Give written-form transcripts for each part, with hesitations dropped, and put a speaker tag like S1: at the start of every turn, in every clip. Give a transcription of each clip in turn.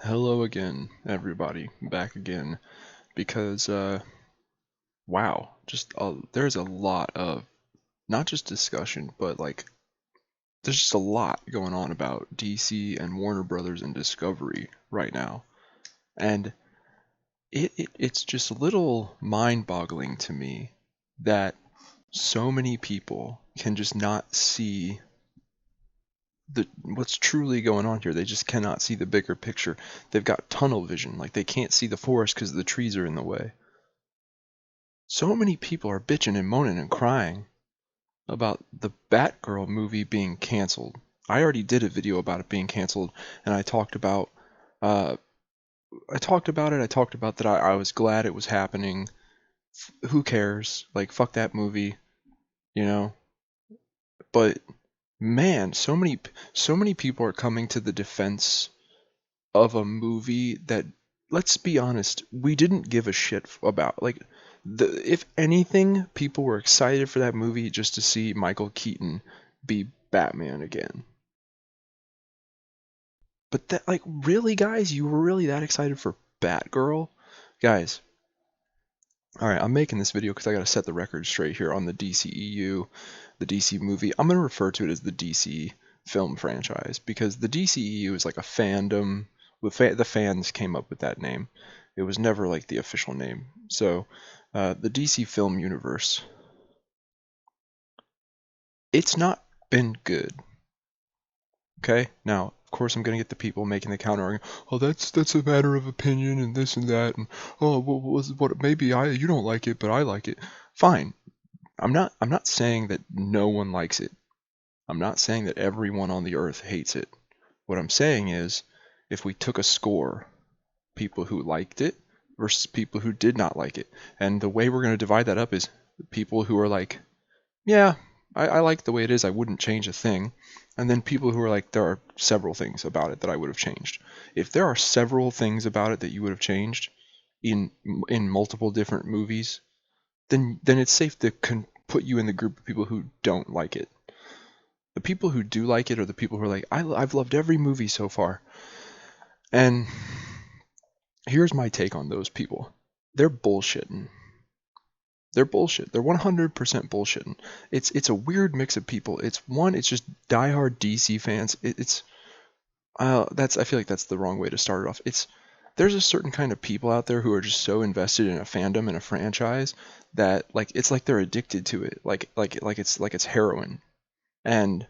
S1: Hello again, everybody. Back again because wow, there's a lot of not just discussion, but like there's just a lot going on about DC and Warner Brothers and Discovery right now. And it's just a little mind-boggling to me that so many people can just not see what's truly going on here. They just cannot see the bigger picture. They've got tunnel vision, like they can't see the forest because the trees are in the way. So many people are bitching and moaning and crying about the Batgirl movie being canceled. I already did a video about it being canceled, and uh, I talked about it. I talked about that I was glad it was happening. Who cares? Like, fuck that movie, you know? But man, so many people are coming to the defense of a movie that, let's be honest, we didn't give a shit about. Like, if anything, people were excited for that movie just to see Michael Keaton be Batman again. But that, like, really, guys, you were really that excited for Batgirl? Guys, alright, I'm making this video because I gotta set the record straight here on the DCEU, the DC movie. I'm gonna refer to it as the DC film franchise because the DCEU is like a fandom. The fans came up with that name. It was never like the official name. So, the DC film universe, it's not been good. Okay? Now, of course, I'm gonna get the people making the counter argument. Oh, that's a matter of opinion and this and that, and oh, what maybe you don't like it, but I like it. Fine. I'm not saying that no one likes it. I'm not saying that everyone on the earth hates it. What I'm saying is, if we took a score, people who liked it versus people who did not like it, and the way we're going to divide that up is people who are like, yeah, I like the way it is, I wouldn't change a thing, and then people who are like, there are several things about it that I would have changed. If there are several things about it that you would have changed in in multiple different movies, then it's safe to put you in the group of people who don't like it. The people who do like it are the people who are like, I've loved every movie so far. And here's my take on those people. They're bullshitting. They're bullshit. They're 100% bullshitting. It's a weird mix of people. It's just diehard DC fans. I feel like that's the wrong way to start it off. There's a certain kind of people out there who are just so invested in a fandom and a franchise that like it's like they're addicted to it. Like it's heroin. And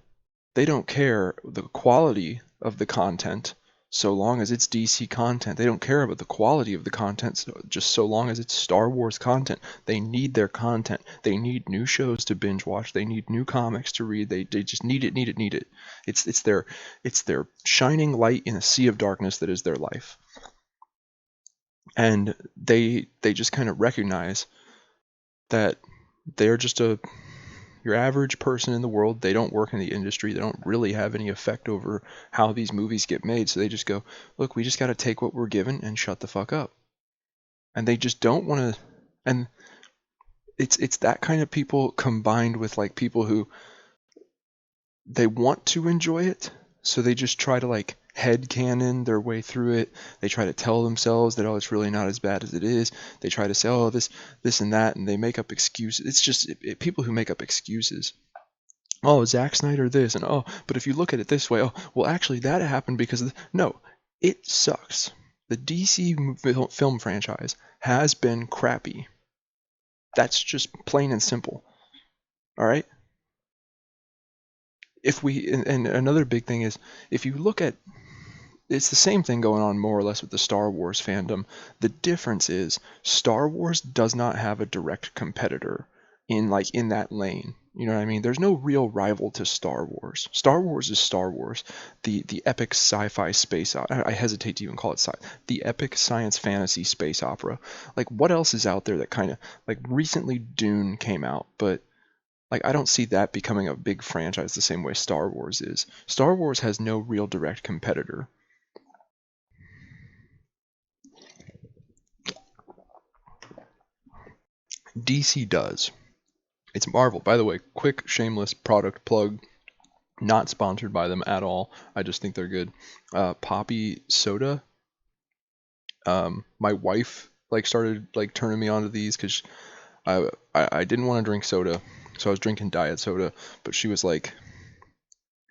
S1: they don't care the quality of the content so long as it's DC content. They don't care about the quality of the content just so long as it's Star Wars content. They need their content. They need new shows to binge watch. They need new comics to read. They just need it, need it, need it. It's their shining light in a sea of darkness that is their life. And they just kind of recognize that they're just your average person in the world. They don't work in the industry. They don't really have any effect over how these movies get made. So they just go, look, we just got to take what we're given and shut the fuck up. And they just don't want to. And it's that kind of people combined with like people who they want to enjoy it. So they just try to like headcanon their way through it. They try to tell themselves that, oh, it's really not as bad as it is. They try to say, oh, this and that, and they make up excuses. It's just people who make up excuses. Oh, Zack Snyder this, and oh, but if you look at it this way, oh, well, actually, that happened because of no, it sucks. The DC film franchise has been crappy. That's just plain and simple. All right. If we and another big thing is if you look at it's the same thing going on more or less with the Star Wars fandom. The difference is Star Wars does not have a direct competitor in that lane. You know what I mean? There's no real rival to Star Wars. Star Wars is Star Wars, the epic sci-fi space. I hesitate to even call it the epic science fantasy space opera. Like what else is out there that kind of like recently Dune came out, but like I don't see that becoming a big franchise the same way Star Wars is. Star Wars has no real direct competitor. DC does. It's Marvel. By the way, quick shameless product plug. Not sponsored by them at all. I just think they're good. Poppy soda. My wife like started like turning me on to these because I didn't want to drink soda, so I was drinking diet soda. But she was like,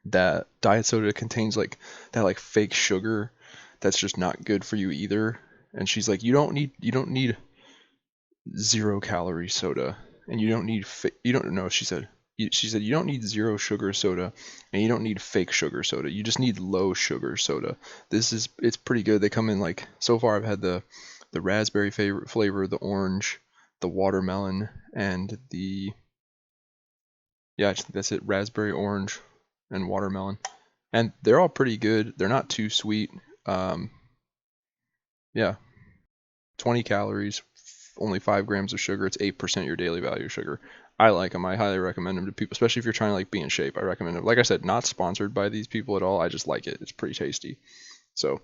S1: that diet soda contains like that like fake sugar that's just not good for you either. And she's like, you don't need 0 calorie soda, and you don't need you don't know. She said you don't need 0 sugar soda, and you don't need fake sugar soda. You just need low sugar soda. It's pretty good. They come in like, so far I've had the raspberry favorite flavor, the orange, the watermelon, and the, yeah, I think that's it, raspberry, orange, and watermelon. And they're all pretty good. They're not too sweet. Um, yeah, 20 calories, only 5 grams of sugar. It's 8% your daily value of sugar. I like them. I highly recommend them to people, especially if you're trying to like be in shape. I recommend them. Like I said, not sponsored by these people at all. I just like it. It's pretty tasty. So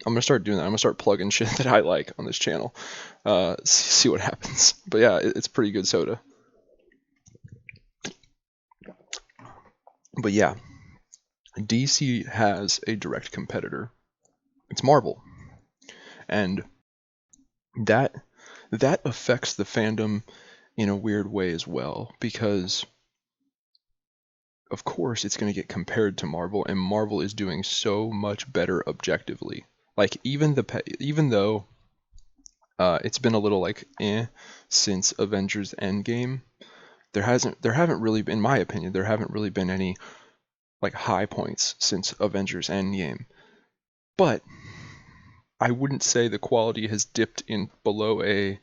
S1: I'm gonna start doing that. I'm gonna start plugging shit that I like on this channel. See what happens. But yeah, it's pretty good soda. But yeah, DC has a direct competitor. It's Marvel, and that that affects the fandom in a weird way as well, because of course it's going to get compared to Marvel, and Marvel is doing so much better objectively. Like even though it's been a little like since Avengers Endgame, there haven't really been, in my opinion, there haven't really been any like high points since Avengers Endgame. But I wouldn't say the quality has dipped in below a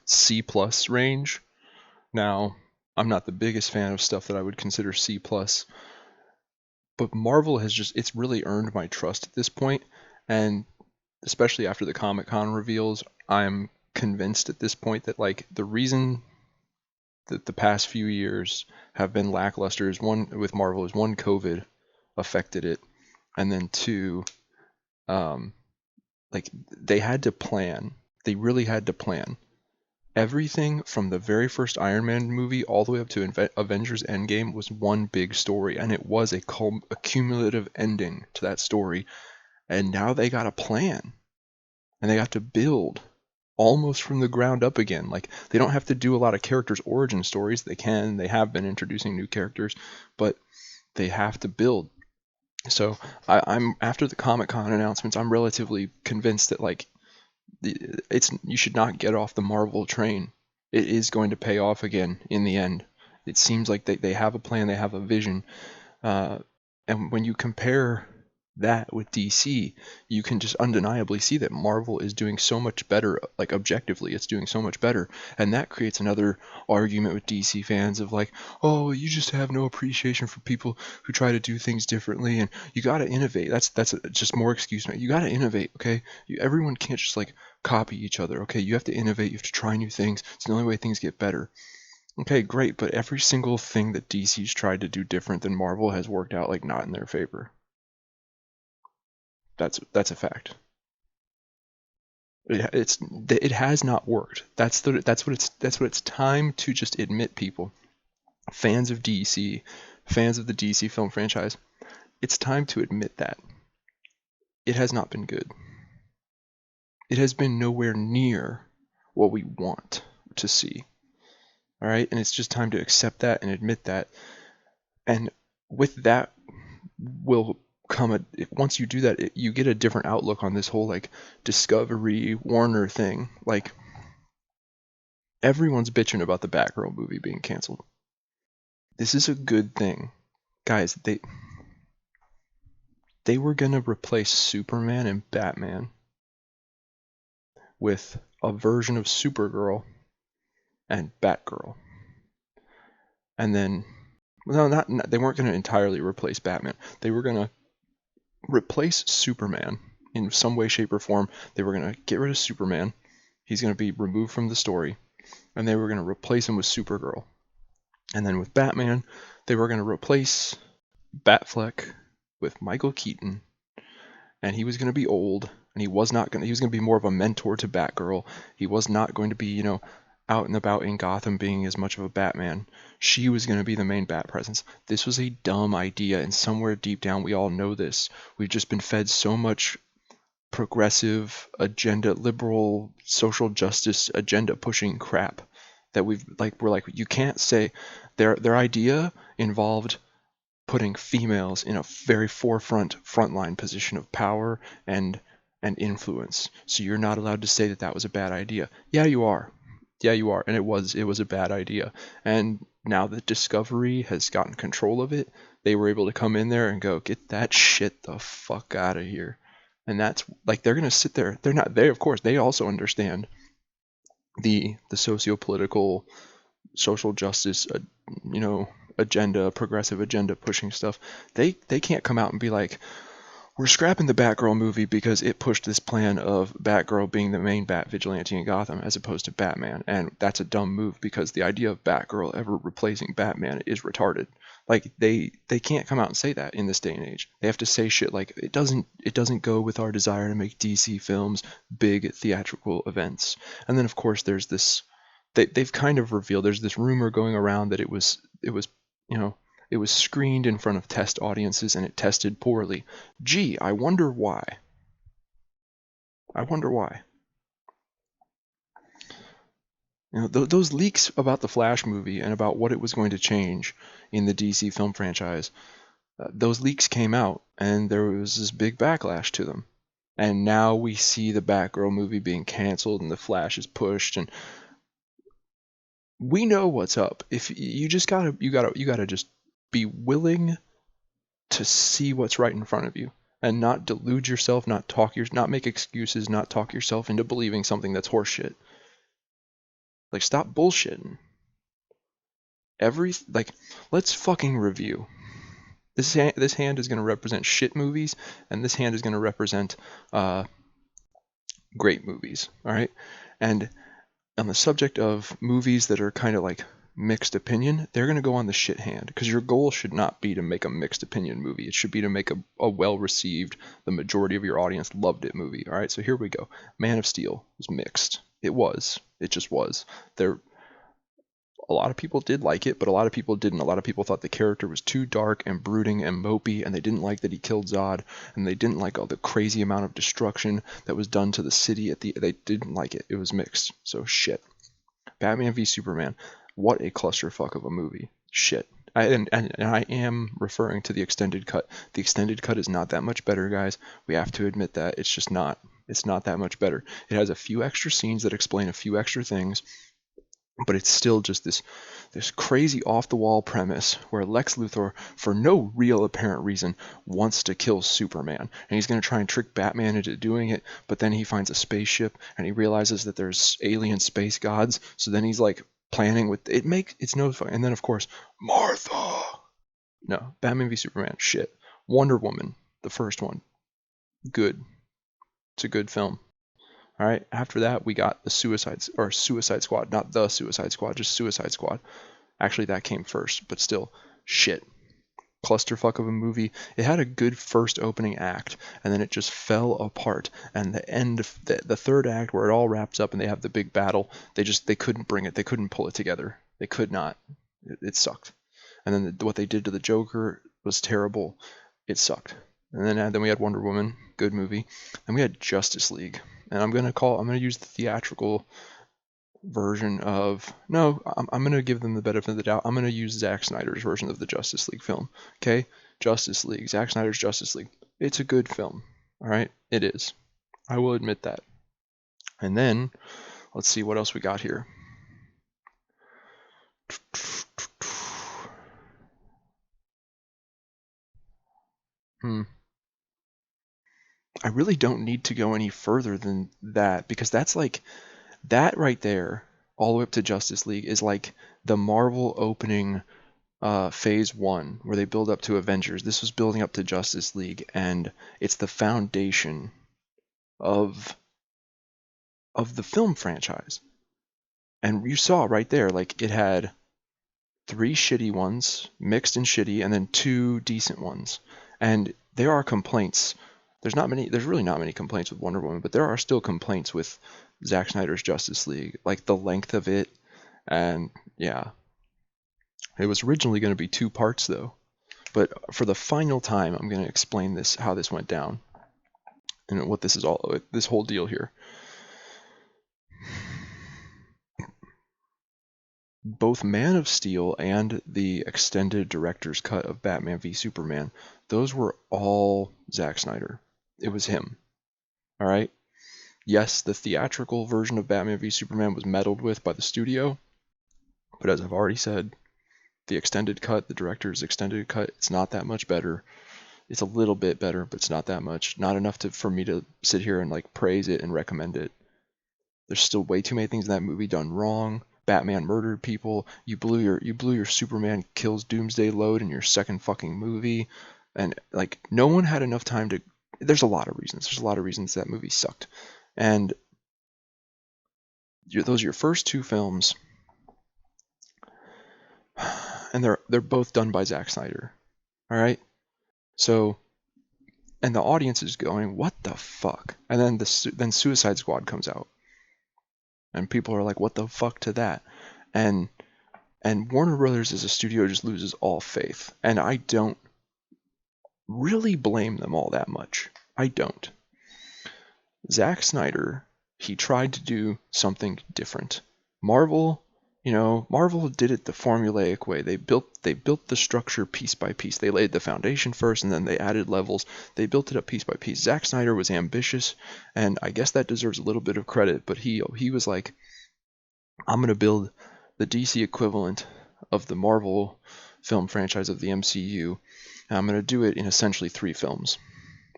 S1: C plus range. Now, I'm not the biggest fan of stuff that I would consider C plus, but Marvel has just, it's really earned my trust at this point, and especially after the Comic-Con reveals, I'm convinced at this point that like the reason that the past few years have been lackluster is, one, with Marvel, is one, COVID affected it, and then two, um, like they had to plan. They really had to plan. Everything from the very first Iron Man movie all the way up to Avengers Endgame was one big story, and it was a cumulative ending to that story. And now they got a plan, and they have to build almost from the ground up again. Like, they don't have to do a lot of characters' origin stories. They have been introducing new characters, but they have to build. So I'm after the Comic-Con announcements, I'm relatively convinced that like you should not get off the Marvel train. It is going to pay off again in the end. It seems like they have a plan, they have a vision, uh, and when you compare that with DC, you can just undeniably see that Marvel is doing so much better. Like, objectively, it's doing so much better, and that creates another argument with DC fans of like, oh, you just have no appreciation for people who try to do things differently, and you got to innovate. That's just more excuse, man. You got to innovate, okay? Everyone can't just like copy each other, okay? You have to innovate. You have to try new things. It's the only way things get better. Okay, great, but every single thing that DC's tried to do different than Marvel has worked out like not in their favor. That's a fact. It has not worked. That's what it's time to just admit, people. Fans of DC, fans of the DC film franchise, it's time to admit that it has not been good. It has been nowhere near what we want to see. All right, and it's just time to accept that and admit that. And with that will come once you do that, you get a different outlook on this whole like Discovery Warner thing. Like, everyone's bitching about the Batgirl movie being canceled. This is a good thing, guys. They were gonna replace Superman and Batman with a version of Supergirl and Batgirl, and then, no, not they weren't gonna entirely replace Batman. They were gonna replace Superman in some way, shape, or form. They were gonna get rid of Superman. He's gonna be removed from the story, and they were gonna replace him with Supergirl. And then with Batman, they were gonna replace Batfleck with Michael Keaton, and he was going to be old, and he was going to be more of a mentor to Batgirl. He was not going to be, out and about in Gotham being as much of a Batman. She was going to be the main Bat presence. This was a dumb idea, and somewhere deep down we all know this. We've just been fed so much progressive agenda, liberal, social justice agenda pushing crap that we're like, you can't say their idea involved putting females in a very frontline position of power and influence. So you're not allowed to say that that was a bad idea. Yeah, you are. Yeah, you are. And it was a bad idea. And now that Discovery has gotten control of it, they were able to come in there and go, get that shit the fuck out of here. And that's like, they're gonna sit there. They of course they also understand the socio-political, social justice, agenda, progressive agenda pushing stuff. They can't come out and be like, we're scrapping the Batgirl movie because it pushed this plan of Batgirl being the main Bat vigilante in Gotham as opposed to Batman, and that's a dumb move because the idea of Batgirl ever replacing Batman is retarded. Like they can't come out and say that in this day and age. They have to say shit like it doesn't go with our desire to make DC films big theatrical events. And then of course there's this they've kind of revealed there's this rumor going around that it was you know it was screened in front of test audiences and it tested poorly. Gee, I wonder why. I wonder why. Those leaks about the Flash movie and about what it was going to change in the DC film franchise, those leaks came out and there was this big backlash to them. And now we see the Batgirl movie being canceled and the Flash is pushed, and we know what's up. If you just gotta just be willing to see what's right in front of you and not delude yourself, not make excuses, not talk yourself into believing something that's horseshit. Like, stop bullshitting. Let's fucking review. This hand is going to represent shit movies, and this hand is going to represent great movies. All right, and on the subject of movies that are kind of like mixed opinion, they're going to go on the shit hand, because your goal should not be to make a mixed opinion movie. It should be to make a well-received, the majority of your audience loved it movie. All right, so here we go. Man of Steel was mixed. It just was. A lot of people did like it, but a lot of people didn't. A lot of people thought the character was too dark and brooding and mopey, and they didn't like that he killed Zod, and they didn't like all the crazy amount of destruction that was done to the city they didn't like it. It was mixed. So shit. Batman v Superman. What a clusterfuck of a movie. Shit. And I am referring to the extended cut. The extended cut is not that much better, guys. We have to admit that. It's just not. It's not that much better. It has a few extra scenes that explain a few extra things, but it's still just this crazy off-the-wall premise where Lex Luthor, for no real apparent reason, wants to kill Superman. And he's going to try and trick Batman into doing it, but then he finds a spaceship and he realizes that there's alien space gods, so then he's like planning with it. It's no fun. And then of course, Martha. No, Batman v Superman, shit. Wonder Woman, the first one, good. It's a good film. All right. After that, we got the Suicide Squad, not the Suicide Squad, just Suicide Squad. Actually, that came first, but still, shit. Clusterfuck of a movie. It had a good first opening act, and then it just fell apart. And the end, the third act, where it all wraps up and they have the big battle, they couldn't bring it. They couldn't pull it together. They could not. It sucked. And then what they did to the Joker was terrible. It sucked. And then we had Wonder Woman, good movie. And we had Justice League. And I'm gonna use the theatrical version of I'm gonna give them the benefit of the doubt. I'm gonna use Zack Snyder's version of the Justice League film. Okay, Justice League, Zack Snyder's Justice League. It's a good film. All right, it is. I will admit that. And then let's see what else we got here. I really don't need to go any further than that, because that's like that right there, all the way up to Justice League, is like the Marvel opening phase 1, where they build up to Avengers. This was building up to Justice League, and it's the foundation of the film franchise. And you saw right there, like, it had 3 shitty ones, mixed and shitty, and then 2 decent ones. And there are complaints There's really not many complaints with Wonder Woman, but there are still complaints with Zack Snyder's Justice League, like the length of it, and yeah. It was originally going to be 2 parts though, but for the final time, I'm going to explain how this went down, and what this whole deal here. Both Man of Steel and the extended director's cut of Batman v Superman, those were all Zack Snyder. It was him. All right. Yes, the theatrical version of Batman v Superman was meddled with by the studio, but as I've already said, the extended cut, the director's extended cut, it's not that much better. It's a little bit better, but it's not that much. Not enough for me to sit here and like praise it and recommend it. There's still way too many things in that movie done wrong. Batman murdered people. You blew your Superman kills Doomsday load in your second fucking movie, and like no one had enough time to. There's a lot of reasons. There's a lot of reasons that movie sucked, and those are your first 2 films, and they're both done by Zack Snyder. All right, so. And the audience is going, what the fuck? And then Suicide Squad comes out. And people are like, what the fuck to that? And Warner Brothers as a studio just loses all faith. And I don't really blame them all that much. I don't. Zack Snyder, he tried to do something different. Marvel did it the formulaic way. They built the structure piece by piece. They laid the foundation first, and then they added levels. They built it up piece by piece. Zack Snyder was ambitious, and I guess that deserves a little bit of credit. But he was like, I'm gonna build the DC equivalent of the Marvel film franchise of the MCU, and I'm gonna do it in essentially 3 films,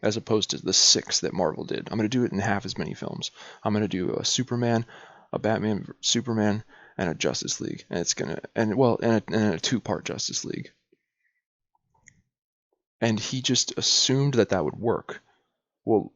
S1: as opposed to the 6 that Marvel did. I'm gonna do it in half as many films. I'm gonna do a Superman, a Batman, Superman, and a Justice League, and a 2-part Justice League. And he just assumed that would work. Well,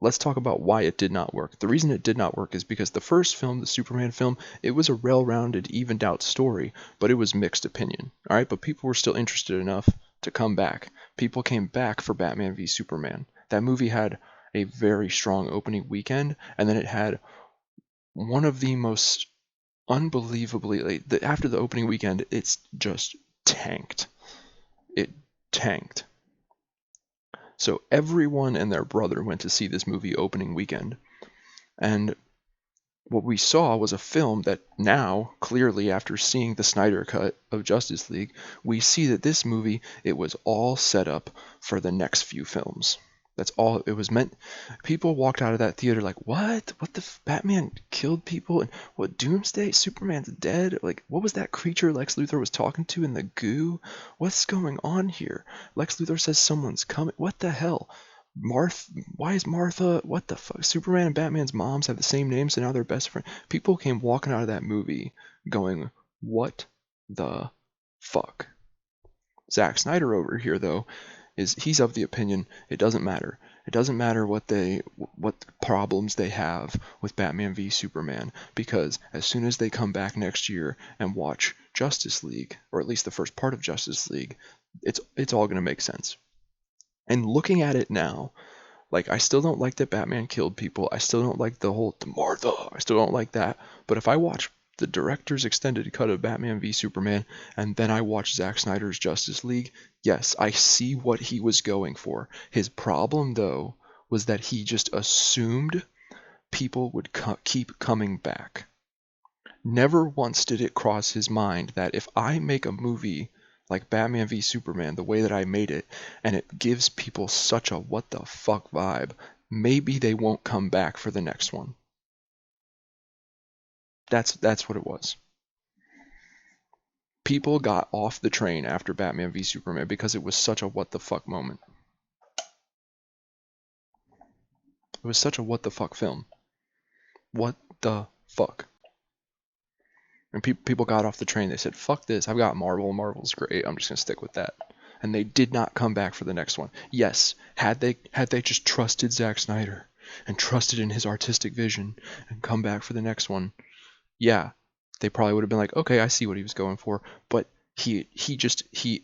S1: let's talk about why it did not work. The reason it did not work is because the first film, the Superman film, it was a well-rounded, evened out story, but it was mixed opinion. All right, but people were still interested enough to come back. People came back for Batman v Superman. That movie had a very strong opening weekend, and then it had one of the most unbelievably, after the opening weekend, it's just tanked. It tanked. So everyone and their brother went to see this movie opening weekend. And what we saw was a film that now, clearly after seeing the Snyder cut of Justice League, we see that this movie, it was all set up for the next few films. That's all it was meant. People walked out of that theater like, what? What the Batman killed people? And what, Doomsday? Superman's dead? Like, what was that creature Lex Luthor was talking to in the goo? What's going on here? Lex Luthor says someone's coming. What the hell? Why is Martha? What the fuck? Superman and Batman's moms have the same names, so now they're best friends. People came walking out of that movie going, what the fuck? Zack Snyder over here, though, he's of the opinion it doesn't matter. It doesn't matter what problems they have with Batman v Superman, because as soon as they come back next year and watch Justice League, or at least the first part of Justice League, it's all going to make sense. And looking at it now, like, I still don't like that Batman killed people. I still don't like the whole Martha. I still don't like that. But if I watch the director's extended cut of Batman v Superman, and then I watch Zack Snyder's Justice League, yes, I see what he was going for. His problem, though, was that he just assumed people would keep coming back. Never once did it cross his mind that if I make a movie like Batman v Superman the way that I made it, and it gives people such a what the fuck vibe, maybe they won't come back for the next one. That's what it was. People got off the train after Batman v Superman because it was such a what the fuck moment. It was such a what the fuck film. What the fuck? And people got off the train. They said, fuck this. I've got Marvel. Marvel's great. I'm just going to stick with that. And they did not come back for the next one. Yes, had they just trusted Zack Snyder and trusted in his artistic vision and come back for the next one, yeah, they probably would have been like, okay, I see what he was going for. But he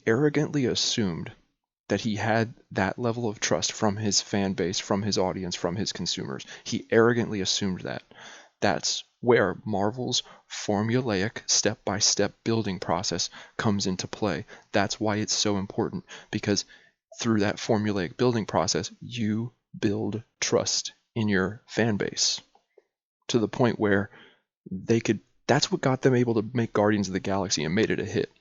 S1: arrogantly assumed that he had that level of trust from his fan base, from his audience, from his consumers. He arrogantly assumed that. That's where Marvel's formulaic step-by-step building process comes into play. That's why it's so important, because through that formulaic building process, you build trust in your fan base to the point where that's what got them able to make Guardians of the Galaxy and made it a hit.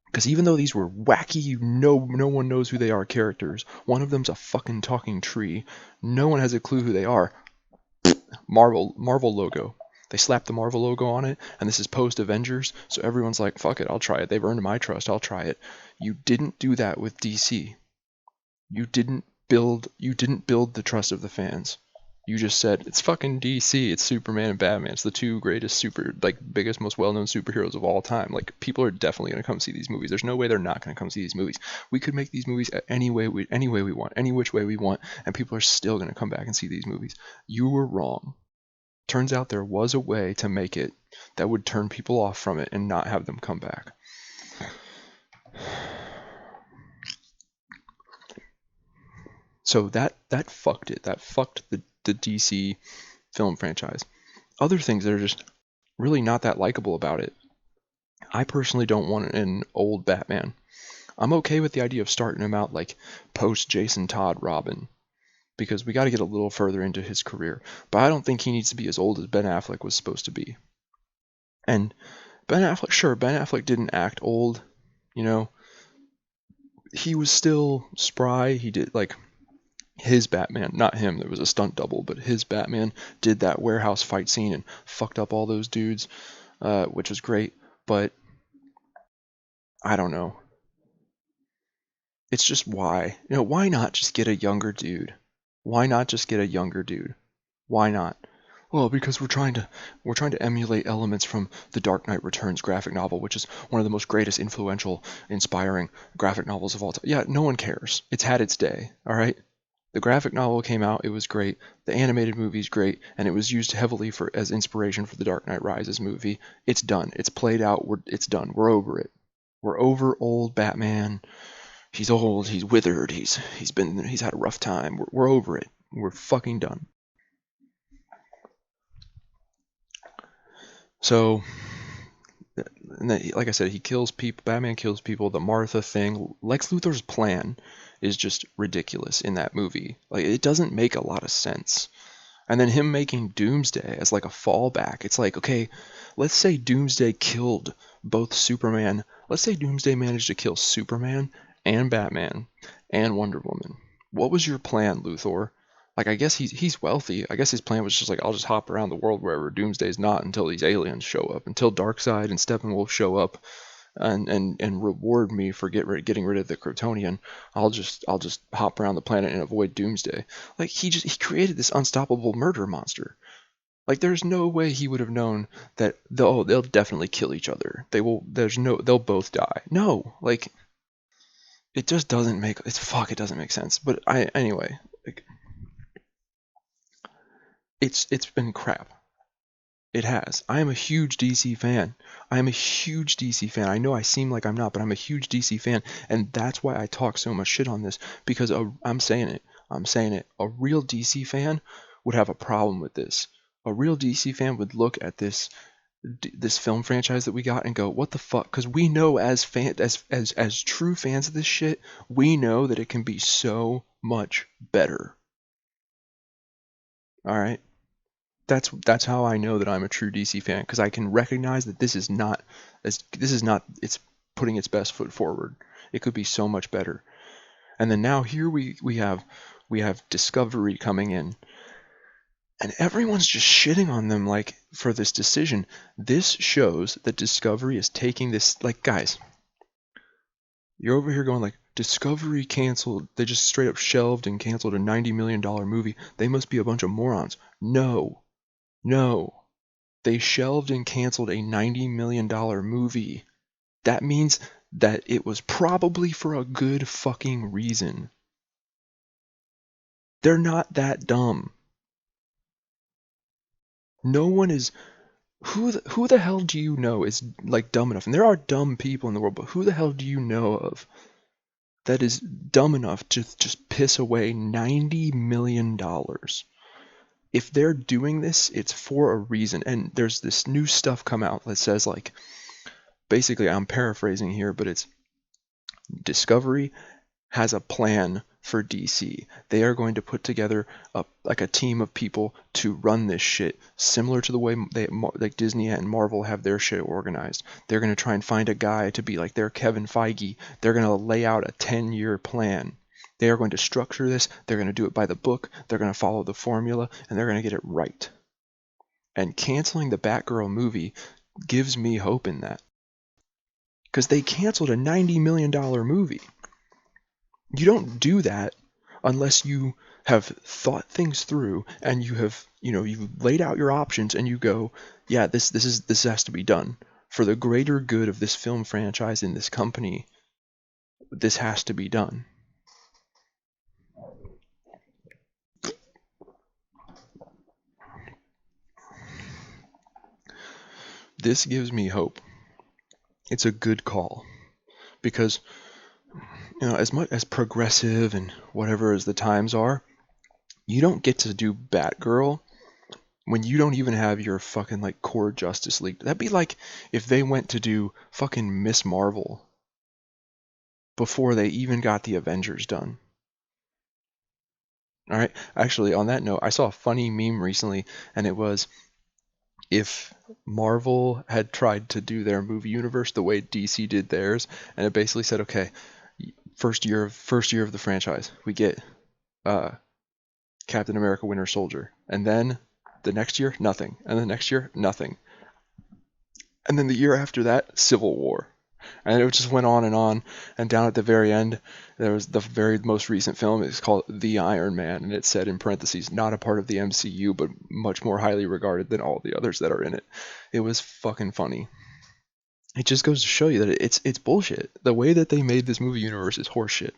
S1: Because even though these were wacky, no one knows who they are characters, one of them's a fucking talking tree, no one has a clue who they are. Marvel logo. They slapped the Marvel logo on it, and this is post Avengers, so everyone's like, fuck it, I'll try it. They've earned my trust, I'll try it. You didn't do that with DC. You didn't build the trust of the fans. You just said, it's fucking DC, it's Superman and Batman, it's the two greatest biggest, most well-known superheroes of all time. Like, people are definitely going to come see these movies. There's no way they're not going to come see these movies. We could make these movies any way we want, any which way we want, and people are still going to come back and see these movies. You were wrong. Turns out there was a way to make it that would turn people off from it and not have them come back. So that fucked it. That fucked the DC film franchise. Other things that are just really not that likable about it. I personally don't want an old Batman. I'm okay with the idea of starting him out like post Jason Todd Robin, because we got to get a little further into his career. But I don't think he needs to be as old as Ben Affleck was supposed to be. And Ben Affleck didn't act old, you know. He was still spry. He did, like, his Batman, not him, there was a stunt double, but his Batman did that warehouse fight scene and fucked up all those dudes, which was great. But I don't know. It's just why not just get a younger dude? Why not just get a younger dude? Why not? Well, because we're trying to emulate elements from the Dark Knight Returns graphic novel, which is one of the most greatest, influential, inspiring graphic novels of all time. Yeah, no one cares. It's had its day, all right? The graphic novel came out, it was great. The animated movie's great, and it was used heavily as inspiration for the Dark Knight Rises movie. It's done. It's played out. It's done. We're over it. We're over old Batman. He's old. He's withered. He's had a rough time. We're over it. We're fucking done. So, and then, like I said, he kills people. Batman kills people. The Martha thing. Lex Luthor's plan is just ridiculous in that movie. Like, it doesn't make a lot of sense. And then him making Doomsday as like a fallback. It's like, okay, let's say Doomsday killed both Superman. Let's say Doomsday managed to kill Superman and Batman and Wonder Woman. What was your plan, Luthor? Like, I guess he's wealthy. I guess his plan was just like, I'll just hop around the world wherever Doomsday's not until these aliens show up, until Darkseid and Steppenwolf show up and reward me for getting rid of the Kryptonian. I'll just hop around the planet and avoid Doomsday. Like, he created this unstoppable murder monster. Like, there's no way he would have known that they'll definitely kill each other. They'll both die. No, like, it just doesn't make it doesn't make sense. But anyway, like, it's been crap. It has. I am a huge DC fan. I I know I seem like I'm not, but I'm a huge DC fan, and that's why I talk so much shit on this, because I'm saying it. A real DC fan would have a problem with this. A real DC fan would look at this film franchise that we got and go, what the fuck? Because we know as true fans of this shit, we know that it can be so much better. All right? That's how I know that I'm a true DC fan, because I can recognize that this is not it's putting its best foot forward. It could be so much better. And then now here we have Discovery coming in, and everyone's just shitting on them like for this decision. This shows that Discovery is taking this, like, guys, you're over here going like, Discovery canceled, they just straight up shelved and canceled a $90 million movie. They must be a bunch of morons. No, they shelved and canceled a $90 million movie. That means that it was probably for a good fucking reason. They're not that dumb. No one is. Who the hell do you know is like dumb enough? And there are dumb people in the world, but who the hell do you know of that is dumb enough to just piss away $90 million. If they're doing this, it's for a reason. And there's this new stuff come out that says, like, basically, I'm paraphrasing here, but it's Discovery has a plan for DC. They are going to put together a team of people to run this shit, similar to the way like Disney and Marvel have their shit organized. They're going to try and find a guy to be like their Kevin Feige. They're going to lay out a 10-year plan. They are going to structure this. They're going to do it by the book. They're going to follow the formula, and they're going to get it right. And canceling the Batgirl movie gives me hope in that. Because they canceled a $90 million movie. You don't do that unless you have thought things through and you've laid out your options and you go, yeah, this has to be done for the greater good of this film franchise and this company. This has to be done. This gives me hope. It's a good call because, as much as progressive and whatever as the times are, you don't get to do Batgirl when you don't even have your fucking like core Justice League. That'd be like if they went to do fucking Miss Marvel before they even got the Avengers done. All right. Actually, on that note, I saw a funny meme recently, and it was if Marvel had tried to do their movie universe the way DC did theirs, and it basically said, okay, first year of the franchise, we get Captain America Winter Soldier, and then the next year, nothing, and the next year, nothing, and then the year after that, Civil War. And it just went on, and down at the very end, there was the very most recent film. It's called The Iron Man, and it said in parentheses, not a part of the MCU, but much more highly regarded than all the others that are in it. It was fucking funny. It just goes to show you that it's bullshit. The way that they made this movie universe is horseshit.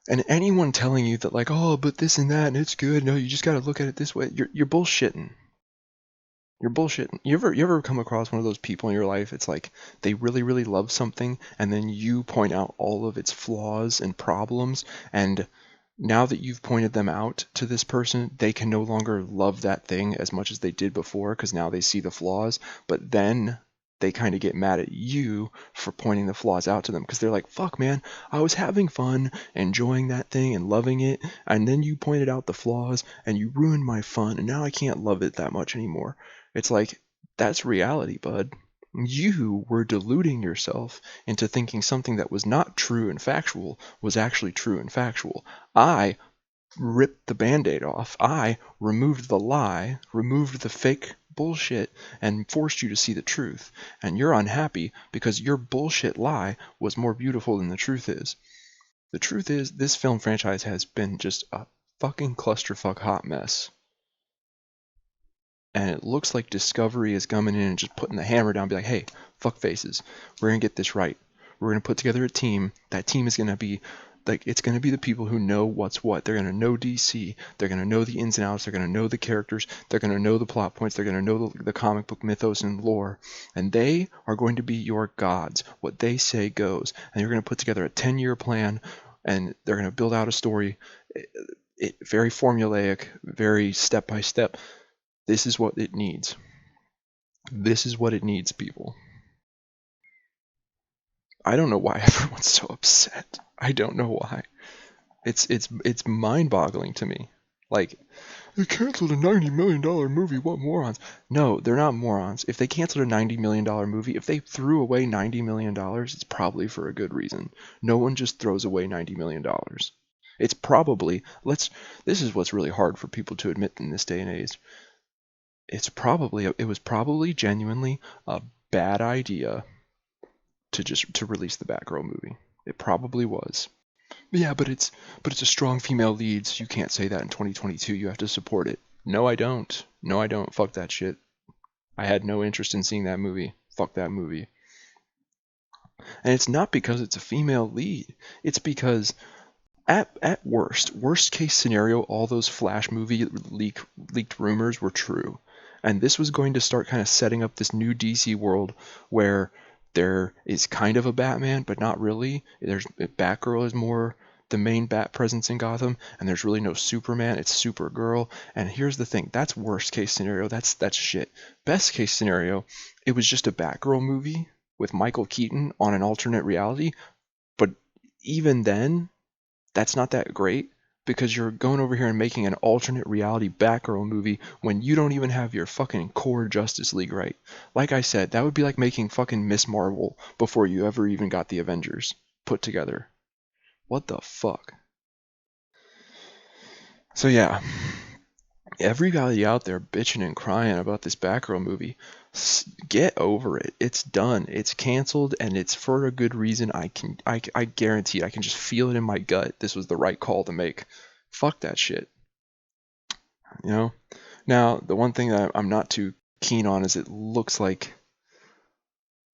S1: And anyone telling you that, like, oh, but this and that, and it's good, no, you just gotta look at it this way, you're bullshitting. You're bullshitting. You ever come across one of those people in your life? It's like they really, really love something, and then you point out all of its flaws and problems, and now that you've pointed them out to this person, they can no longer love that thing as much as they did before because now they see the flaws. But then they kind of get mad at you for pointing the flaws out to them because they're like, fuck, man, I was having fun, enjoying that thing and loving it, and then you pointed out the flaws and you ruined my fun, and now I can't love it that much anymore. It's like, that's reality, bud. You were deluding yourself into thinking something that was not true and factual was actually true and factual. I ripped the band-aid off. I removed the lie, removed the fake bullshit, and forced you to see the truth. And you're unhappy because your bullshit lie was more beautiful than the truth is. The truth is, this film franchise has been just a fucking clusterfuck hot mess. And it looks like Discovery is coming in and just putting the hammer down and be like, hey, fuck faces. We're going to get this right. We're going to put together a team. That team is going to be, like, it's going to be the people who know what's what. They're going to know DC. They're going to know the ins and outs. They're going to know the characters. They're going to know the plot points. They're going to know the comic book mythos and lore. And they are going to be your gods. What they say goes. And you're going to put together a 10-year plan, and they're going to build out a story. Very formulaic, very step-by-step. This is what it needs. This is what it needs, people. I don't know why everyone's so upset. I don't know why. It's mind-boggling to me. Like, they canceled a $90 million movie, what morons? No, they're not morons. If they canceled a $90 million movie, if they threw away $90 million, it's probably for a good reason. No one just throws away $90 million. It's probably, this is what's really hard for people to admit in this day and age. It was probably genuinely a bad idea to release the Batgirl movie. It probably was. Yeah, but it's a strong female lead, so you can't say that in 2022. You have to support it. No, I don't. No, I don't. Fuck that shit. I had no interest in seeing that movie. Fuck that movie. And it's not because it's a female lead. It's because at worst case scenario, all those Flash movie leaked rumors were true. And this was going to start kind of setting up this new DC world where There is kind of a Batman, but not really. There's Batgirl is more the main Bat presence in Gotham, and there's really no Superman. It's Supergirl. And here's the thing: that's worst case scenario. That's shit. Best case scenario, it was just a Batgirl movie with Michael Keaton on an alternate reality. But even then, that's not that great because you're going over here and making an alternate reality Batgirl movie when you don't even have your fucking core Justice League right. Like I said, that would be like making fucking Miss Marvel before you ever even got the Avengers put together. What the fuck? So yeah, everybody out there bitching and crying about this Batgirl movie, get over it. It's done. It's canceled, and it's for a good reason. I guarantee. I can just feel it in my gut. This was the right call to make. Fuck that shit. You know. Now, the one thing that I'm not too keen on is it looks like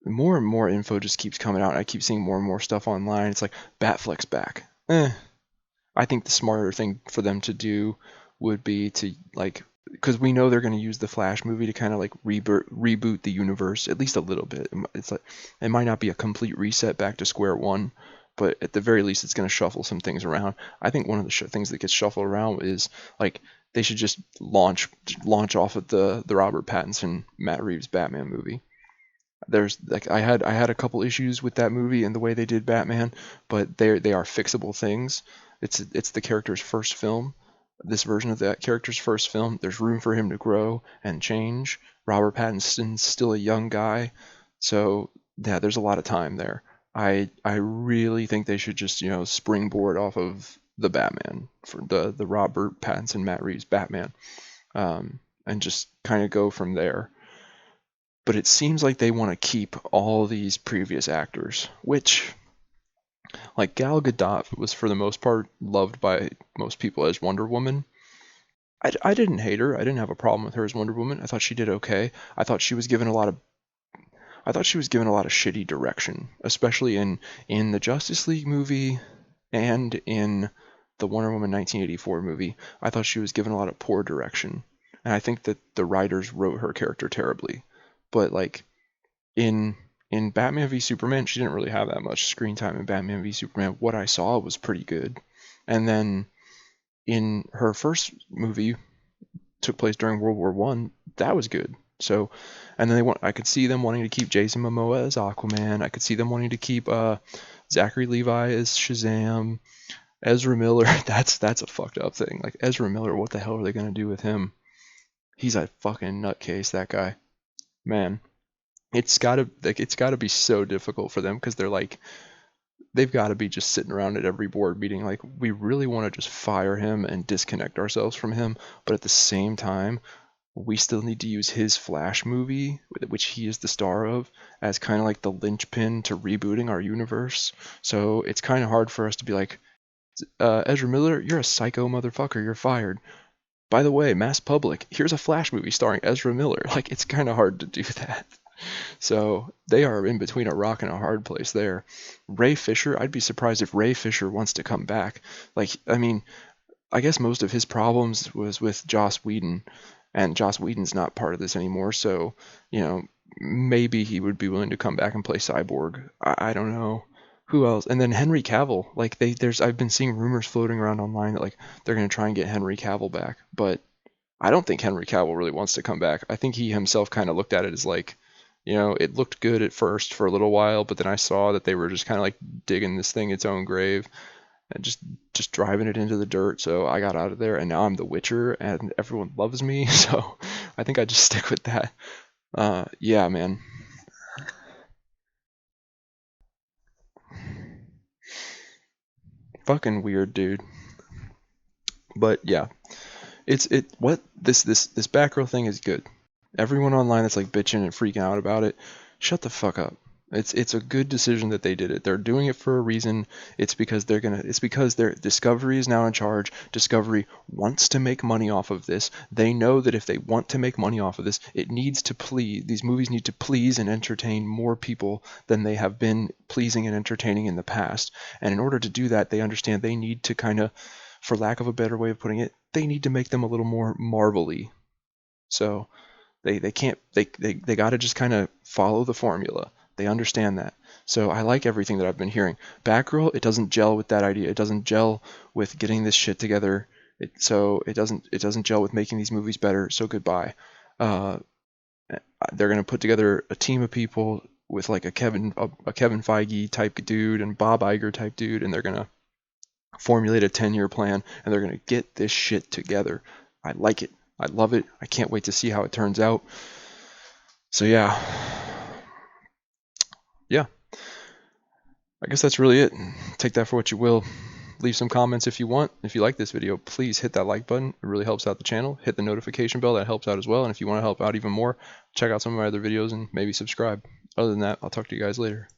S1: more and more info just keeps coming out. I keep seeing more and more stuff online. It's like Batfleck's back. I think the smarter thing for them to do would be to like, because we know they're going to use the Flash movie to kind of like reboot the universe at least a little bit. It's like it might not be a complete reset back to square one, but at the very least it's going to shuffle some things around. I think one of the things that gets shuffled around is like they should just launch off of the Robert Pattinson Matt Reeves Batman movie. There's like I had a couple issues with that movie and the way they did Batman, but they are fixable things. It's the character's first film. This version of that character's first film. There's room for him to grow and change. Robert Pattinson's still a young guy, so yeah, there's a lot of time there. I really think they should just springboard off of the Batman for the Robert Pattinson Matt Reeves Batman, and just kind of go from there. But it seems like they want to keep all these previous actors, which, like Gal Gadot was for the most part loved by most people as Wonder Woman. I didn't hate her. I didn't have a problem with her as Wonder Woman. I thought she did okay. I thought she was given a lot of shitty direction, especially in the Justice League movie and in the Wonder Woman 1984 movie. I thought she was given a lot of poor direction. And I think that the writers wrote her character terribly. But like in Batman v Superman, she didn't really have that much screen time in Batman v Superman. What I saw was pretty good. And then in her first movie, took place during World War One, that was good. So, and then I could see them wanting to keep Jason Momoa as Aquaman. I could see them wanting to keep Zachary Levi as Shazam. Ezra Miller, that's a fucked up thing. Like Ezra Miller, what the hell are they gonna do with him? He's a fucking nutcase, that guy. Man, it's gotta be so difficult for them because they've got to be just sitting around at every board meeting like we really want to just fire him and disconnect ourselves from him, but at the same time we still need to use his Flash movie, which he is the star of, as kind of like the linchpin to rebooting our universe. So it's kind of hard for us to be like, Ezra Miller, you're a psycho motherfucker, you're fired. By the way, mass public, here's a Flash movie starring Ezra Miller. Like, it's kind of hard to do that. So they are in between a rock and a hard place there. Ray Fisher, I'd be surprised if Ray Fisher wants to come back. Like, I mean, I guess most of his problems was with Joss Whedon, and Joss Whedon's not part of this anymore. So, maybe he would be willing to come back and play Cyborg. I don't know. Who else? And then Henry Cavill. Like I've been seeing rumors floating around online that like they're gonna try and get Henry Cavill back, but I don't think Henry Cavill really wants to come back. I think he himself kind of looked at it as like, it looked good at first for a little while, but then I saw that they were just kind of like digging this thing its own grave and just driving it into the dirt. So I got out of there, and now I'm the Witcher, and everyone loves me. So I think I just stick with that. Yeah, man. Fucking weird, dude. But yeah, what this Batgirl thing is good. Everyone online that's like bitching and freaking out about it, shut the fuck up. It's a good decision that they did it. They're doing it for a reason. It's because their Discovery is now in charge. Discovery wants to make money off of this. They know that if they want to make money off of this, these movies need to please and entertain more people than they have been pleasing and entertaining in the past. And in order to do that, they understand they need to kind of, for lack of a better way of putting it, they need to make them a little more Marvel-y. So they can't they got to just kind of follow the formula. They understand that. So I like everything that I've been hearing. Batgirl, it doesn't gel with that idea. It doesn't gel with getting this shit together. It doesn't gel with making these movies better. So goodbye. Uh, they're gonna put together a team of people with like a Kevin Feige type dude and Bob Iger type dude, and they're gonna formulate a 10-year plan, and they're gonna get this shit together. I like it. I love it. I can't wait to see how it turns out. So yeah, I guess that's really it. Take that for what you will. Leave some comments if you want. If you like this video, please hit that like button. It really helps out the channel. Hit the notification bell. That helps out as well. And if you want to help out even more, check out some of my other videos and maybe subscribe. Other than that, I'll talk to you guys later.